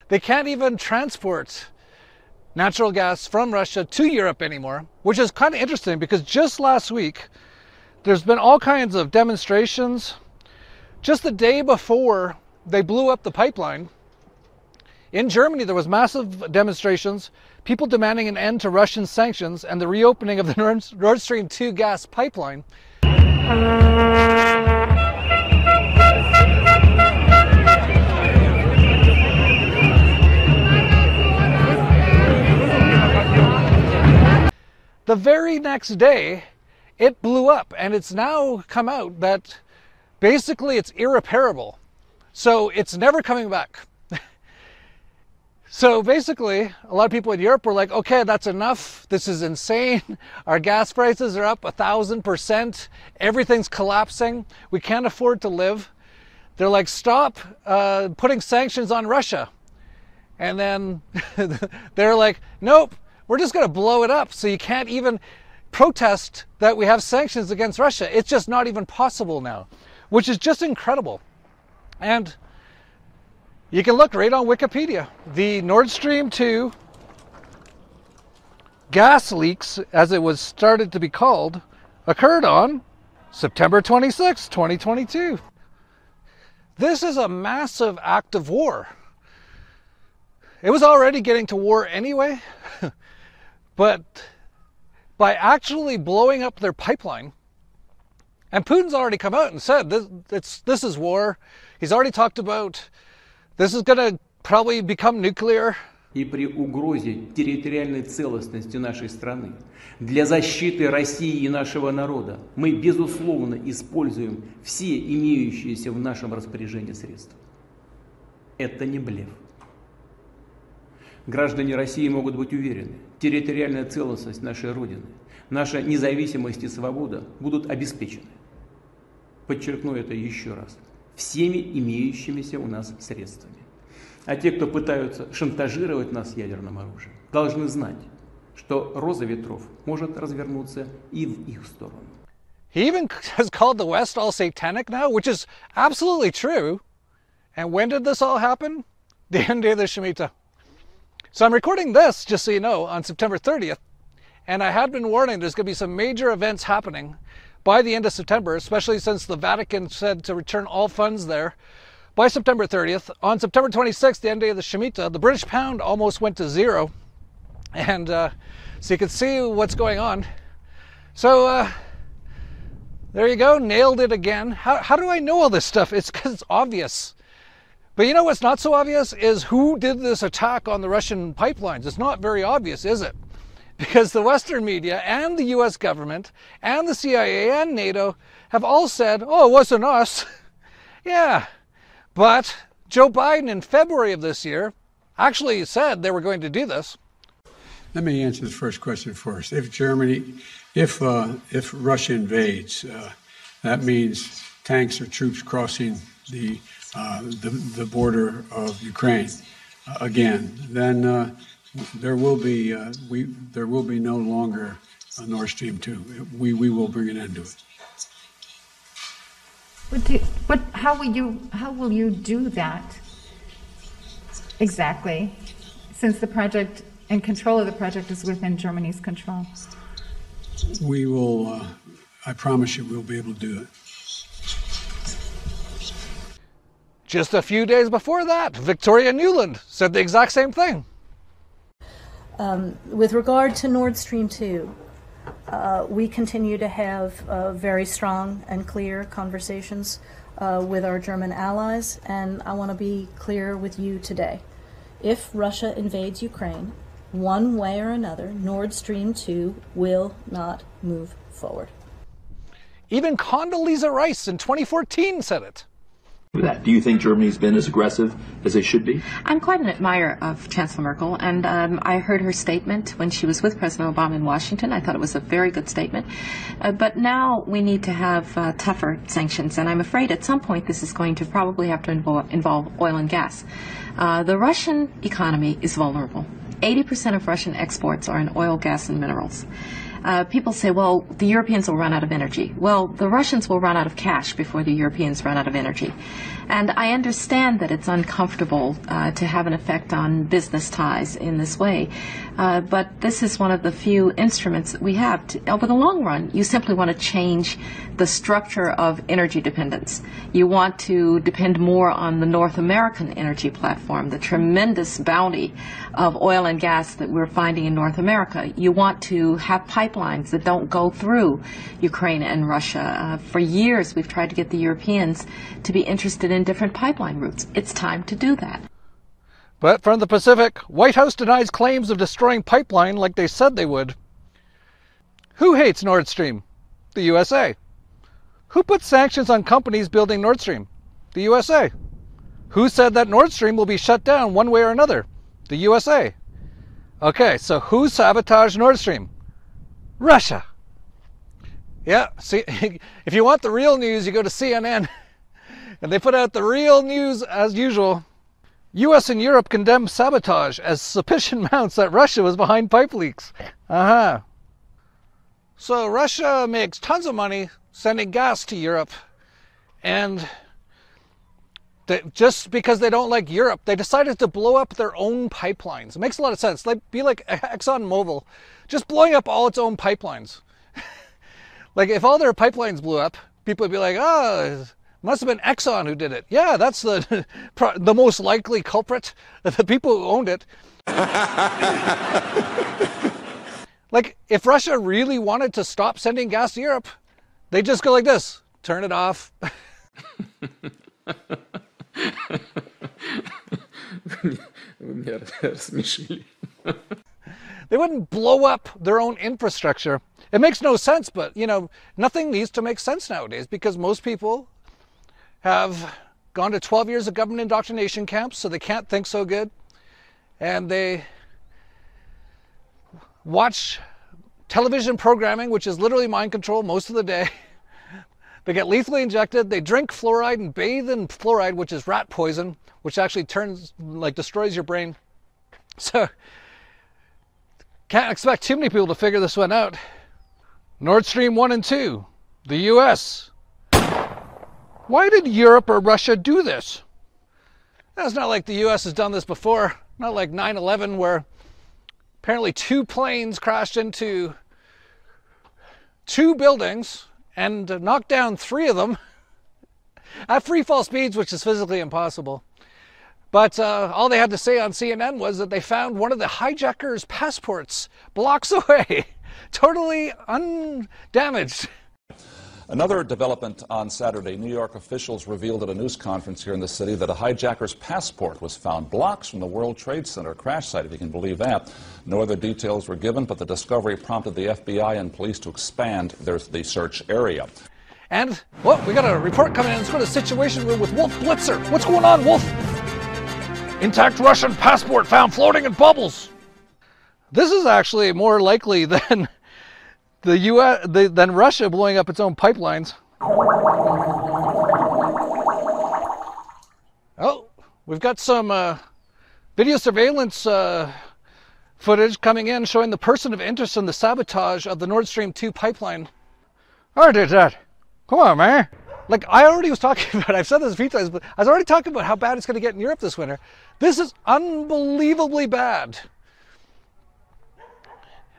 They can't even transport natural gas from Russia to Europe anymore, which is kind of interesting because just last week, there's been all kinds of demonstrations. Just the day before they blew up the pipeline, in Germany, there was massive demonstrations, people demanding an end to Russian sanctions and the reopening of the Nord Stream 2 gas pipeline. The very next day, it blew up, and it's now come out that basically it's irreparable. So it's never coming back. So basically, a lot of people in Europe were like, okay, that's enough. This is insane. Our gas prices are up 1,000%. Everything's collapsing. We can't afford to live. They're like, stop putting sanctions on Russia. And then they're like, nope, we're just going to blow it up. So you can't even protest that we have sanctions against Russia. It's just not even possible now, which is just incredible. And you can look right on Wikipedia. The Nord Stream 2 gas leaks, as it was started to be called, occurred on September 26, 2022. This is a massive act of war. It was already getting to war anyway, but by actually blowing up their pipeline, and Putin's already come out and said this is war. He's already talked about this is going to probably become nuclear. И при угрозе территориальной целостности нашей страны, для защиты России и нашего народа, мы, безусловно, используем все имеющиеся в нашем распоряжении средства. Это не блеф. Граждане России могут быть уверены, территориальная целостность нашей Родины, наша независимость и свобода будут обеспечены. Подчеркну это еще раз. Всеми имеющимися у нас средствами. А те, кто пытаются шантажировать нас ядерным оружием, должны знать, что роза ветров может развернуться и в их сторону. He even has called the West all satanic now, which is absolutely true. And when did this all happen? The end of the Shemitah. So I'm recording this, just so you know, on September 30th. And I had been warning there's going to be some major events happening by the end of September, especially since the Vatican said to return all funds there by September 30th. On September 26th, the end of the Shemitah, the British pound almost went to zero. And so you can see what's going on. So there you go, nailed it again. How do I know all this stuff? It's because it's obvious. But you know what's not so obvious is who did this attack on the Russian pipelines. It's not very obvious, is it? Because the Western media and the US government and the CIA and NATO have all said, oh, it wasn't us. Yeah, but Joe Biden in February of this year actually said they were going to do this. Let me answer the first question first. If Russia invades, that means tanks or troops crossing the border of Ukraine again. Then there will be no longer a Nord Stream 2. We will bring an end to it. How will you do that exactly? Since the project and control of the project is within Germany's control. We will. I promise you, we'll be able to do it. Just a few days before that, Victoria Nuland said the exact same thing. With regard to Nord Stream 2, we continue to have very strong and clear conversations with our German allies, and I want to be clear with you today. If Russia invades Ukraine, one way or another, Nord Stream 2 will not move forward. Even Condoleezza Rice in 2014 said it. Do you think Germany's been as aggressive as they should be? I'm quite an admirer of Chancellor Merkel, and I heard her statement when she was with President Obama in Washington. I thought it was a very good statement. But now we need to have tougher sanctions, and I'm afraid at some point this is going to probably have to involve oil and gas. The Russian economy is vulnerable. 80% of Russian exports are in oil, gas, and minerals. People say, well, the Europeans will run out of energy. Well, the Russians will run out of cash before the Europeans run out of energy. And I understand that it's uncomfortable to have an effect on business ties in this way. But this is one of the few instruments that we have. Over the long run, you simply want to change the structure of energy dependence. You want to depend more on the North American energy platform, the tremendous bounty of oil and gas that we're finding in North America. You want to have pipelines that don't go through Ukraine and Russia. For years, we've tried to get the Europeans to be interested in different pipeline routes. It's time to do that. But from the Pacific, White House denies claims of destroying pipeline like they said they would. Who hates Nord Stream? The USA. Who put sanctions on companies building Nord Stream? The USA. Who said that Nord Stream will be shut down one way or another? The USA. Okay, so who sabotaged Nord Stream? Russia. Yeah, see, if you want the real news, you go to CNN, and they put out the real news as usual. US and Europe condemn sabotage as suspicion mounts that Russia was behind pipe leaks. So Russia makes tons of money sending gas to Europe, and just because they don't like Europe, they decided to blow up their own pipelines. It makes a lot of sense. Be like ExxonMobil, just blowing up all its own pipelines. Like if all their pipelines blew up, people would be like, oh, it must have been Exxon who did it. Yeah, that's the most likely culprit, the people who owned it. Like if Russia really wanted to stop sending gas to Europe, they'd just go like this, turn it off. They wouldn't blow up their own infrastructure. It makes no sense, but you know, nothing needs to make sense nowadays because most people have gone to 12 years of government indoctrination camps, so they can't think so good. And they watch television programming, which is literally mind control most of the day. They get lethally injected, they drink fluoride and bathe in fluoride, which is rat poison, which actually destroys your brain. So, can't expect too many people to figure this one out. Nord Stream 1 and 2, the US. Why did Europe or Russia do this? It's not like the US has done this before. Not like 9/11 where apparently 2 planes crashed into 2 buildings and knocked down 3 of them at free fall speeds, which is physically impossible. But all they had to say on CNN was that they found one of the hijackers' passports blocks away, totally undamaged. Another development on Saturday, New York officials revealed at a news conference here in the city that a hijacker's passport was found blocks from the World Trade Center crash site, if you can believe that. No other details were given, but the discovery prompted the FBI and police to expand the search area. And, well, we got a report coming in. Let's go to the Situation Room with Wolf Blitzer. What's going on, Wolf? Intact Russian passport found floating in bubbles. This is actually more likely than than Russia blowing up its own pipelines. Oh, we've got some video surveillance footage coming in showing the person of interest in the sabotage of the Nord Stream 2 pipeline. I did that. Come on, man. Like I already was talking about, I've said this a few times, but I was already talking about how bad it's going to get in Europe this winter. This is unbelievably bad.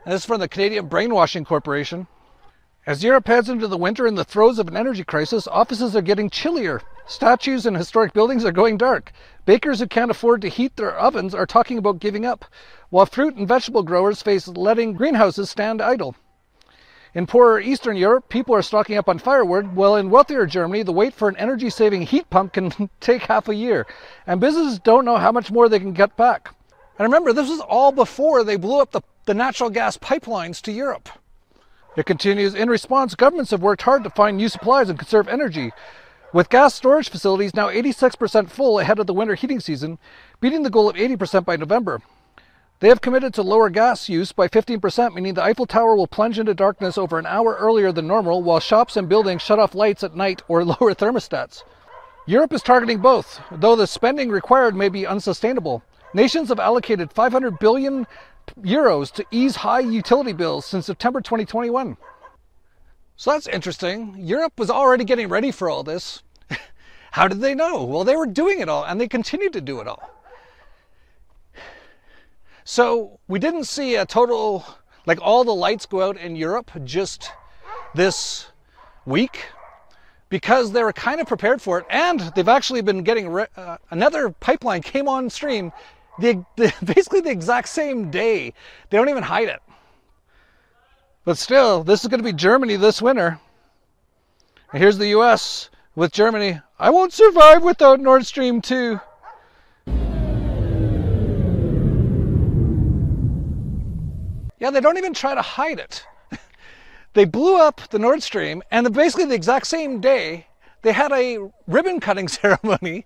And this is from the Canadian Brainwashing Corporation. As Europe heads into the winter in the throes of an energy crisis, offices are getting chillier. Statues and historic buildings are going dark. Bakers who can't afford to heat their ovens are talking about giving up, while fruit and vegetable growers face letting greenhouses stand idle. In poorer Eastern Europe, people are stocking up on firewood, while in wealthier Germany, the wait for an energy-saving heat pump can take half a year, and businesses don't know how much more they can get back. And remember, this was all before they blew up the natural gas pipelines to Europe. It continues, in response, governments have worked hard to find new supplies and conserve energy, with gas storage facilities now 86% full ahead of the winter heating season, beating the goal of 80% by November. They have committed to lower gas use by 15%, meaning the Eiffel Tower will plunge into darkness over an hour earlier than normal, while shops and buildings shut off lights at night or lower thermostats. Europe is targeting both, though the spending required may be unsustainable. Nations have allocated 500 billion euros to ease high utility bills since September 2021. So that's interesting. Europe was already getting ready for all this. How did they know? Well, they were doing it all, and they continue to do it all. So we didn't see a total, like all the lights go out in Europe just this week, because they were kind of prepared for it, and they've actually been getting another pipeline came on stream basically the exact same day. They don't even hide it. But still, this is going to be Germany this winter. And here's the US with Germany. I won't survive without Nord Stream 2. Yeah, they don't even try to hide it. They blew up the Nord Stream, and basically the exact same day, they had a ribbon cutting ceremony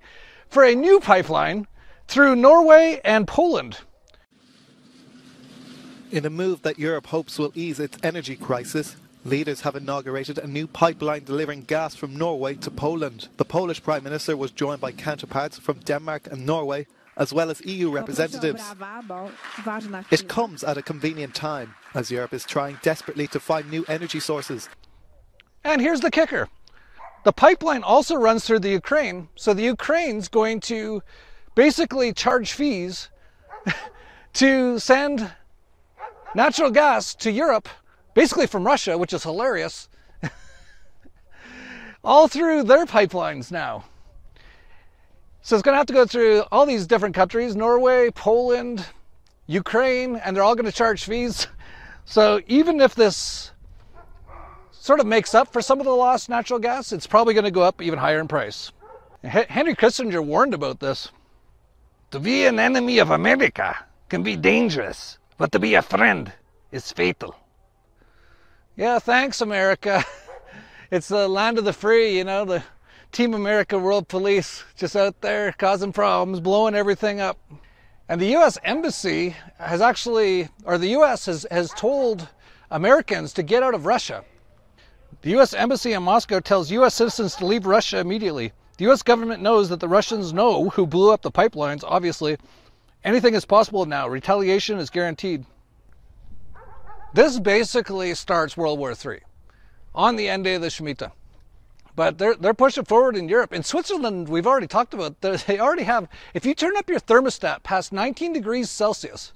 for a new pipeline through Norway and Poland. In a move that Europe hopes will ease its energy crisis, leaders have inaugurated a new pipeline delivering gas from Norway to Poland. The Polish Prime Minister was joined by counterparts from Denmark and Norway, as well as EU representatives. It comes at a convenient time, as Europe is trying desperately to find new energy sources. And here's the kicker. The pipeline also runs through the Ukraine, so the Ukraine's going to basically charge fees to send natural gas to Europe, basically from Russia, which is hilarious, all through their pipelines now. So it's going to have to go through all these different countries, Norway, Poland, Ukraine, and they're all going to charge fees. So even if this sort of makes up for some of the lost natural gas, it's probably going to go up even higher in price. Henry Kissinger warned about this. To be an enemy of America can be dangerous, but to be a friend is fatal. Yeah, thanks, America. It's the land of the free, you know, the Team America World Police just out there causing problems, blowing everything up. And the U.S. Embassy has actually, or the U.S. has told Americans to get out of Russia. The U.S. Embassy in Moscow tells U.S. citizens to leave Russia immediately. The U.S. government knows that the Russians know who blew up the pipelines, obviously. Anything is possible now. Retaliation is guaranteed. This basically starts World War III on the end day of the Shemitah. But they're pushing forward in Europe. In Switzerland, we've already talked about, they already have, if you turn up your thermostat past 19 degrees Celsius,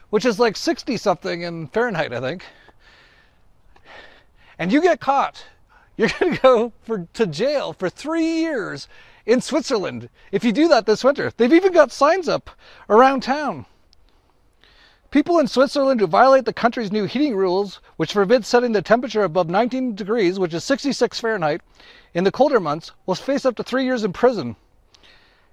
which is like 60 something in Fahrenheit, I think, and you get caught, you're going to go to jail for 3 years in Switzerland if you do that this winter. They've even got signs up around town. People in Switzerland who violate the country's new heating rules, which forbid setting the temperature above 19 degrees, which is 66 Fahrenheit, in the colder months, will face up to 3 years in prison.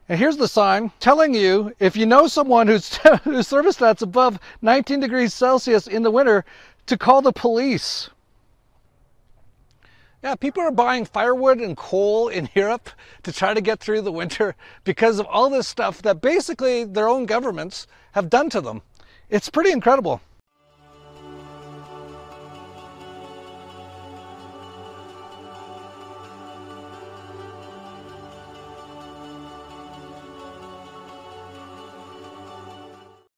And here's the sign telling you, if you know someone whose thermostat's above 19 degrees Celsius in the winter, to call the police. Yeah, people are buying firewood and coal in Europe to try to get through the winter because of all this stuff that basically their own governments have done to them. It's pretty incredible.